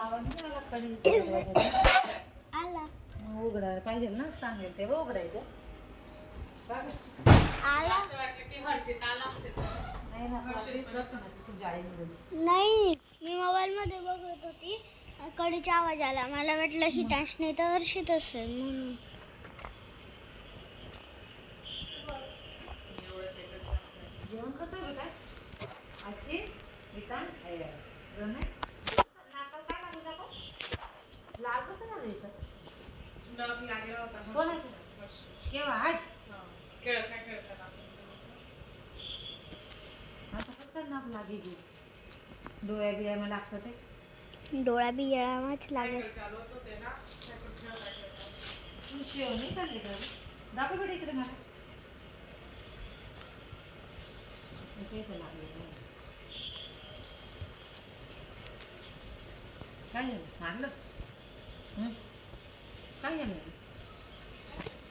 आला उघडायला पाहिजे ना, सांगेल तेव्हा उघडायचं. आला नाही ना, दिसलंच ना तिची जाळीमध्ये. नाही, मी मोबाईल मध्ये बघत होती, कडीचा आवाज आला, मला वाटलं ही डान्स नाही तर हर्षित असेल म्हणून. जेवण करतोय बेटा आजी वितान नाकाल काय लागू जातो, लाल कसं झालं इथं? नख लागला होता. कोणाचं? केव्हा? आज खेळता असं कसं काय नाक लागे गे? डोळ्या बिया मला लागतं ते. डोळा बी येळावाच लागेल. चालवत होते ना, खेळता तू शेव नाही काढली का? दाखव बेटा इकडे मला. इथं लागले काय झालं? मारलं? काय झालं?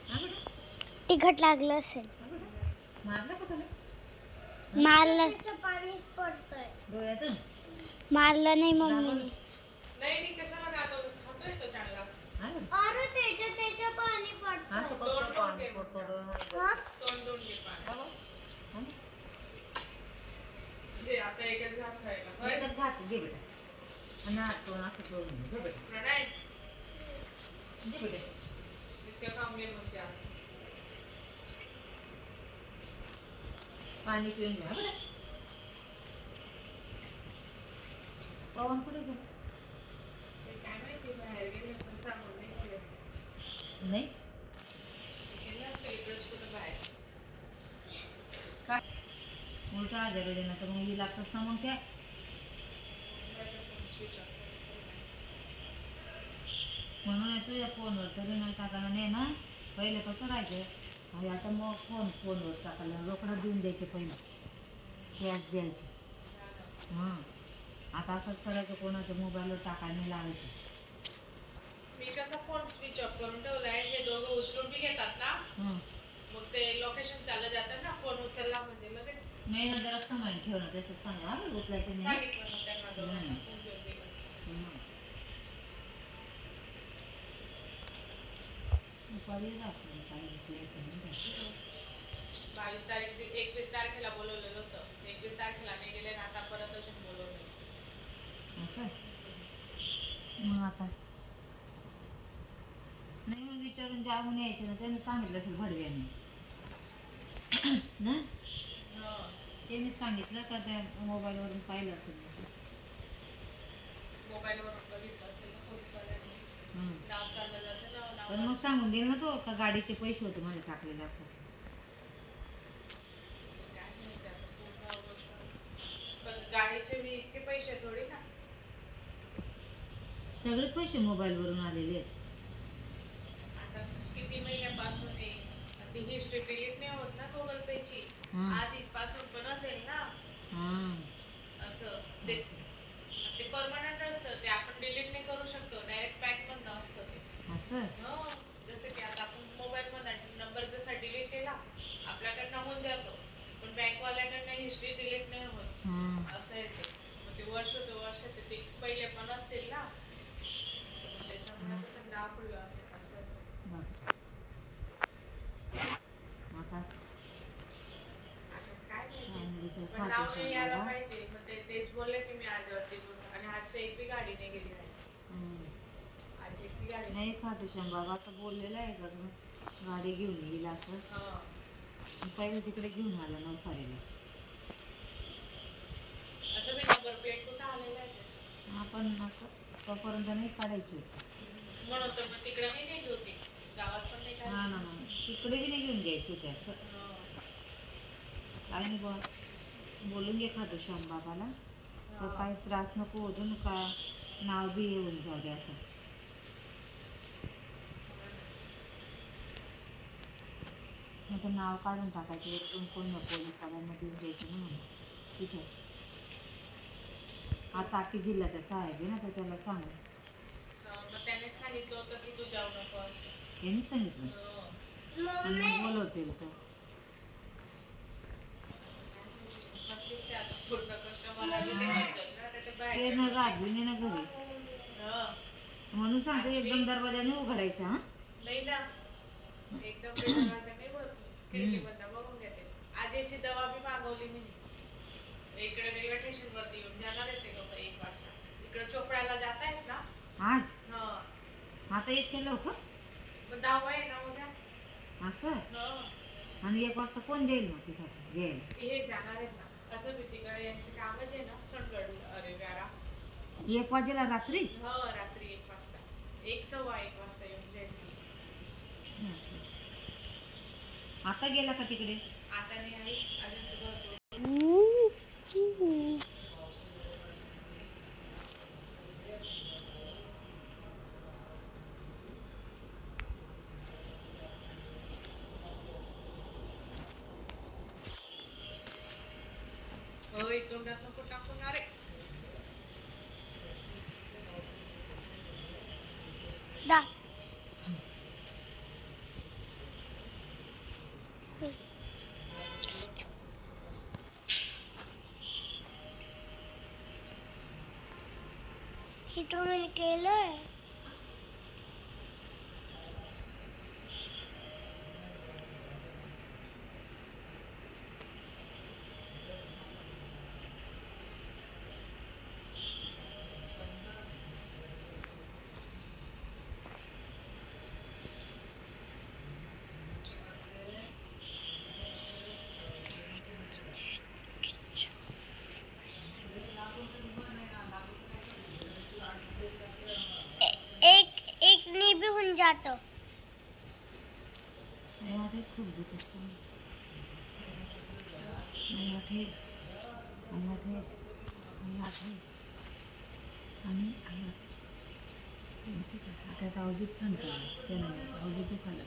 हा बेटा, तिखट लागलं असेल. मारलं का तुला? मारलं पाणी पडतंय डोळ्यातून? मारलं नाही मम्मीने. नाही कशाला रागवलं, खातोय तो चांगला. अरे त्याच्या पाणी पडतंय. असं कसं पाणी पडतं डोळ्यात? तोंड घे पाणी. घे आता एकच घास खायला. एकच घास घे बेटा. आणि तोंड असं करून घे बेटा. प्रणय घे बेटा. इतकं काम घे मग चहा. पाणी पिऊन घ्या बेटा. पवन कुठे जा? काय माहिती बाहेर गेले पण सांगून नाही केलं. नाही गेलं असेल इकडंच कुठं बाहेर. काय उलटा आजारी ना तर मग ही लागतच ना मग त्या. Switch off. म्हणून तुझ्या फोनवर तरी नाही टाकायला नाही ना. पहिले कसं राहायचं, आणि आता मग फोनवर टाकायला रोकडं देऊन द्यायचे, पहिलं कॅश द्यायची. हां आता असंच करायचं, कोणाच्या मोबाईलवर टाकायला नाही लावायचे. मी कसा फोन स्विच ऑफ करून ठेवलाय, हे दोघं उचलून बी घेतात ना, मग ते लोकेशन चालत जातं ना, फोन उचलला म्हणजे लगेच. नाही ना, जरा सांभाळून ठेवणं त्याचं सांगा. उठलायचं नाही. सांगितलं ना त्यांना दोघांना समजून दिलं. दुपारी असं काही 22 तारीख 21 तारखेला बोलवलेलं होतं. 21 तारखेला नाही गेले ना, आता परत अजून बोलवलं. असं मग आता नाही, मग विचारून जाऊन यायचं ना. त्यांनी सांगितलं असेल भडव्याने ना, त्यांनी सांगितलं का त्या मोबाईलवरून पाहिलं असेल. मोबाईलवरून बघितलं असेल पोलिसवाल्यांनी. नाव चाललं जातं ना, पण मग सांगून देईल ना तो, का गाडीचे पैसे होते मला टाकलेले असं. काय माहिती आता पूर्ण गोष्ट. पण गाडीचे मी इतके पैसे थोडी ना. सगळे पैसे मोबाईलवरून आलेले आहेत. आता किती महिन्यापासून आहे, ती हिस्ट्री डिलीट नाही होत ना गुगल पेची. आधीपासून पण असेल ना. असं ते परमनंट असतं, ते आपण डिलीट नाही करू शकतो. डायरेक्ट पॅक मधनं असतं ते. असं जसं की आता आपण मोबाईल मध्ये नंबर जसा डिलीट केला आपल्याकडनं होऊन जातो, पण बँकवाल्याकडनं हिस्ट्री डिलीट नाही होत. असं आहे ते. मग ते वर्ष ते पहिले पण असतील ना, त्याच्यामुळे कसं दाखवलं असेल असं असेल. आता काय माहिती, पण नाव नाही यायला पाहिजे. मग तेच बोलले की मी आजवरती आणि आज तर एक बी गाडी नाही गेली आहे. आज एक बी गाडी नाही. खाटूश्याम बाबा आता बोललेला आहे का गाडी घेऊन येईल असं. पहिले तिकडे घेऊन आला नवसारीला. असं बी नंबर प्लेट कुठं आलेलं आहे त्याचं. आपण असं तोपर्यंत नाही काढायची. म्हणून तर मग तिकडे नाही गेली होती, गावात पण नाही हा ना, मग तिकडे बी नाही घेऊन घ्यायची होती असं. आणि बोलून घे खाटूश्याम बाबाला, तर काही त्रास नको होतो का, नाव बी येऊन जाऊ दे असं. मग ते नाव काढून टाकायचं, एकदम कोण पोलीसवाल्यांना देऊन द्यायचं ना म्हणून तिथे. आता आपली जिल्ह्याचा साहेब आहे ना, तर त्याला सांगू. मग त्याने सांगितलं होतं की तू जाऊ नको असं. त्यांनी सांगितलं आणि बोलवतील तर. पूर्ण कस्टमर ते ना राजवीने ना घरी म्हणून सांगतो एकदम दरवाजाने उघडायचा हा. नाही ना एकदम दरवाजा नाही बघ खिडकी बंद बघून घेते. आज याची दवा बी मागवली मी. इकडे रेल्वे स्टेशन वरती येऊन जाणार आहे ते लोक 1 वाजता. इकडे चोपड्याला जात आहेत ना. आज हा आता इतके लोक मग 10 आहे ना उद्या. असं हो आणि 1 वाजता कोण जाईल मग तिथं घ्यायला? हे जाणार आहेत ना. असं भीतीकडे यांचे कामच आहे ना सोनगड अरे व्यारा. 1 वाजेला रात्री? हो रात्री 1 वाजता 1:15 वाजता येऊन जाईल. आता गेला का तिकडे? आता नाही आई अजून तर भरपूर. होय तोंडात नको टाकून अरे. दा हे तुम्ही केलंय. एक नी भी होऊन जातं. अरे खूप दुख असतं. आणि आता अवधूत सांगतो त्यानं अवधूत दुखायला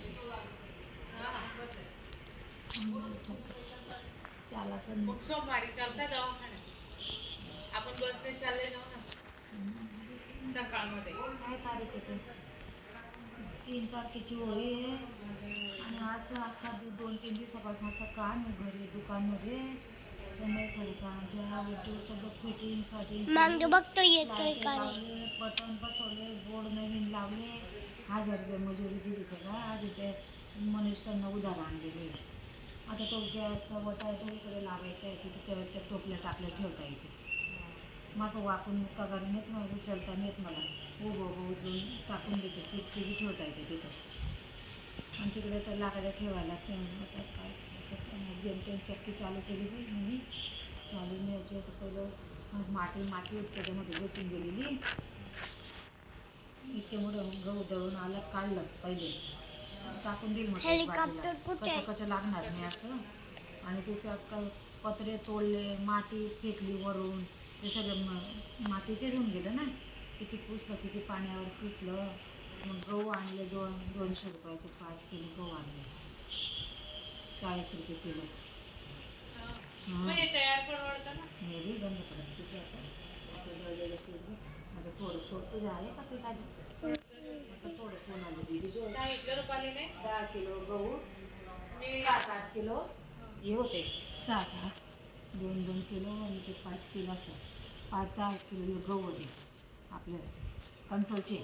चाल असं मग सोमवारी चालता दवाखान्यात. आपण बसने चालले जाऊ ना सकाळमध्ये. काय तारीख येते? 3 तारखेची होळी आहे आणि असं अख्खा 2-3 दिवसापासून असं काम आहे घरी दुकानमध्ये. त्यामुळे घरी काम जेव्हा सगळं फिटिंग मागे बघतो येतोय का नाही. लावले, बटन बसवले, बोर्ड नवीन लावले. 1000 रुपये मजुरी दिली त्याला. आज इथे मनीषकडनं उधार आणलेले. आता तो गॅसचा वटा आहे तो इकडे लावायचा आहे तिथे त्या टोपल्यात आपल्याला ठेवता येते. माझं वाकून पगार नेत नाही उचलता नेत मला. उभं उचलून टाकून देते पीठची बी ठेवता येते तिथं. आणि तिकडे तर लाकड्या ठेवायला आता काय असं जेमतेम चक्की चालू केली बाई मी. चालू न्यायची असं पहिलं माती त्याच्यामध्ये बसून गेलेली. इतके मोठं गहू दळून आलं काढलं पहिले टाकून देईल म्हटलं हेलिकॉप्टर कुठे आहे? कचं लागणार नाही असं. आणि त्याच्यात पत्रे तोडले माती फेकली वरून. ते सगळं मातीचे घेऊन गेलं ना. किती पुसलं किती पाण्यावर पुसलं. मग गहू आणले 200 रुपयाचे 5 किलो गहू आणले. 40 रुपये किलो. मग हे तयार परवडतं ना. हे बी बंद पडत किती आता थोडं सोपं झालं का ते आता थोडं सोनालं दिली सांगितलं रुपाली नाही. 10 किलो गहू मी 7-8 किलो हे होते. 7-8 2-2 किलो आणि ते 5 किलो असं 5-10 किलो गहू होते आपल्या कंट्रोलचे.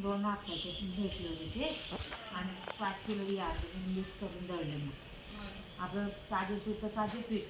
2 आखल्याचे भेटले होते ते आणि 5 किलो या मिक्स करून दळले. मग आपलं ताजे पीठ तर ताजे पीठ